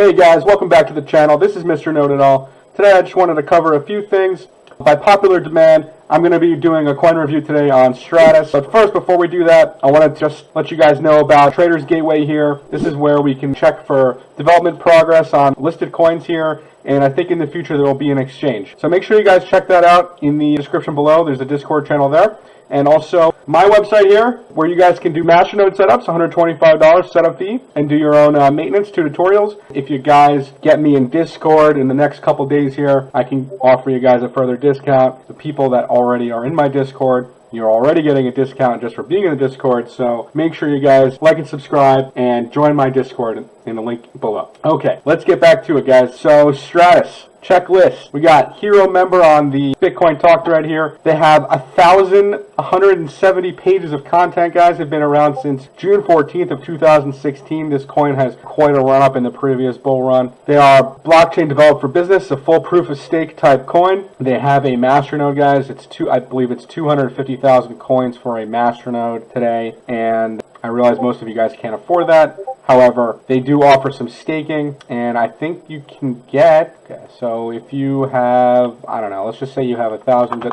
Hey guys, welcome back to the channel. This is Mr. Node and all. Today I just wanted to cover a few things. By popular demand, I'm going to be doing a coin review today on Stratis. But first, before we do that, I want to just let you guys know about Traders Gateway here. This is where we can check for development progress on listed coins here. And I think in the future there will be an exchange. So make sure you guys check that out in the description below. There's a Discord channel there. And also my website here, where you guys can do Masternode setups, $125 setup fee, and do your own maintenance tutorials. If you guys get me in Discord in the next couple days here, I can offer you guys a further discount. The people that already are in my Discord, you're already getting a discount just for being in the Discord, so make sure you guys like and subscribe and join my Discord in the link below. Okay, let's get back to it, guys. So, Stratis. Checklist. We got hero member on the Bitcoin Talk thread here. They have 1,170 pages of content, guys. They've been around since June 14th of 2016. This coin has quite a run up in the previous bull run. They are blockchain developed for business, a full proof of stake type coin. They have a Masternode, guys. I believe it's 250,000 coins for a Masternode today, and I realize most of you guys can't afford that. However, they do offer some staking, and I think you can get, okay, so if you have, I don't know, let's just say you have 1,000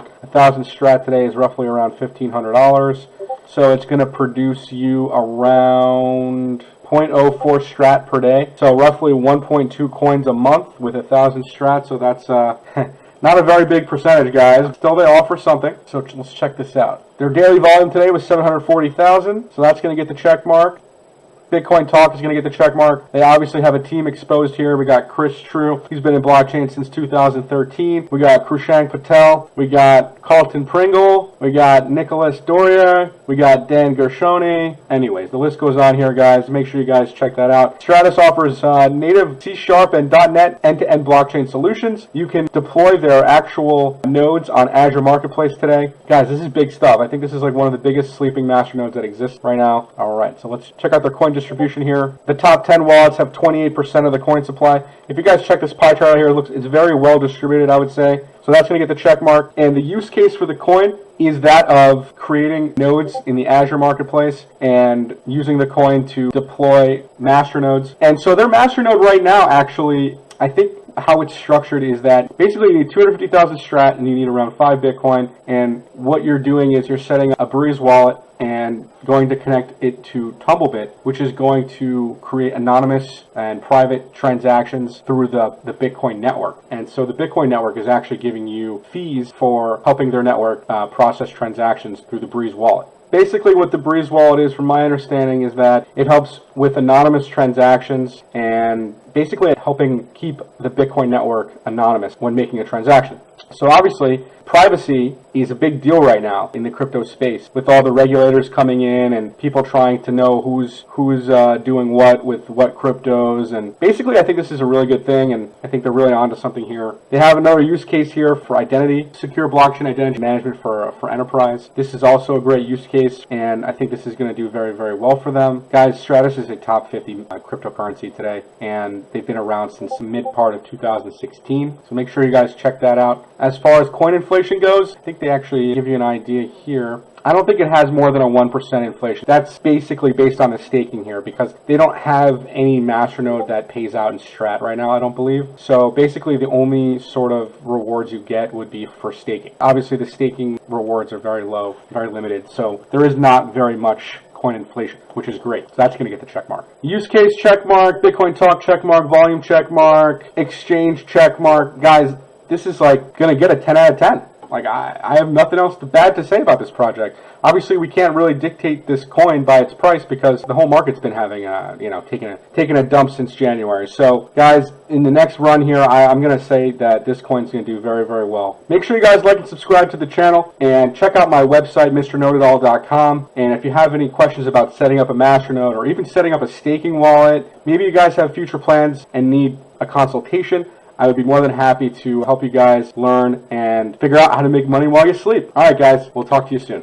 strat today is roughly around $1,500. So it's going to produce you around 0.04 strat per day. So roughly 1.2 coins a month with 1,000 strat. So that's not a very big percentage, guys. Still, they offer something. So let's check this out. Their daily volume today was 740,000. So that's going to get the check mark. Bitcoin Talk is going to get the check mark. They obviously have a team exposed here. We got Chris True. He's been in blockchain since 2013. We got Krushank Patel. We got Carlton Pringle. We got Nicholas Doria. We got Dan Gershoni. Anyways, the list goes on here, guys. Make sure you guys check that out. Stratis offers native C# and .NET end-to-end blockchain solutions. You can deploy their actual nodes on Azure Marketplace today. Guys, this is big stuff. I think this is like one of the biggest sleeping masternodes that exist right now. All right, so let's check out their coin distribution here. The top 10 wallets have 28% of the coin supply. If you guys check this pie chart here, it's very well distributed, I would say. So that's going to get the check mark. And the use case for the coin is that of creating nodes in the Azure Marketplace and using the coin to deploy masternodes. And so their masternode right now, actually, I think how it's structured is that basically you need 250,000 strat and you need around 5 Bitcoin. And what you're doing is you're setting a Breeze wallet and going to connect it to Tumblebit, which is going to create anonymous and private transactions through the Bitcoin network. And so the Bitcoin network is actually giving you fees for helping their network process transactions through the Breeze wallet. Basically what the Breeze wallet is, from my understanding, is that it helps with anonymous transactions and basically helping keep the Bitcoin network anonymous when making a transaction. So obviously, privacy is a big deal right now in the crypto space, with all the regulators coming in and people trying to know who's doing what with what cryptos. And basically, I think this is a really good thing, and I think they're really onto something here. They have another use case here for identity, secure blockchain identity management for enterprise. This is also a great use case, and I think this is going to do very, very well for them. Guys, Stratis is a top 50 cryptocurrency today, and they've been around since the mid part of 2016. So make sure you guys check that out. As far as coin inflation goes, I think they actually give you an idea here. I don't think it has more than a 1% inflation. That's basically based on the staking here, because they don't have any masternode that pays out in strat right now, I don't believe. So basically the only sort of rewards you get would be for staking. Obviously the staking rewards are very low, very limited, so there is not very much coin inflation, which is great. So that's going to get the check mark. Use case check mark, Bitcoin Talk check mark, volume check mark, exchange check mark. Guys, this is like going to get a 10 out of 10. Like, I have nothing else bad to say about this project. Obviously, we can't really dictate this coin by its price because the whole market's been having taking a dump since January. So, guys, in the next run here, I'm going to say that this coin's going to do very, very well. Make sure you guys like and subscribe to the channel and check out my website, MrNodeItAll.com. And if you have any questions about setting up a Masternode or even setting up a staking wallet, maybe you guys have future plans and need a consultation, I would be more than happy to help you guys learn and figure out how to make money while you sleep. All right, guys, we'll talk to you soon.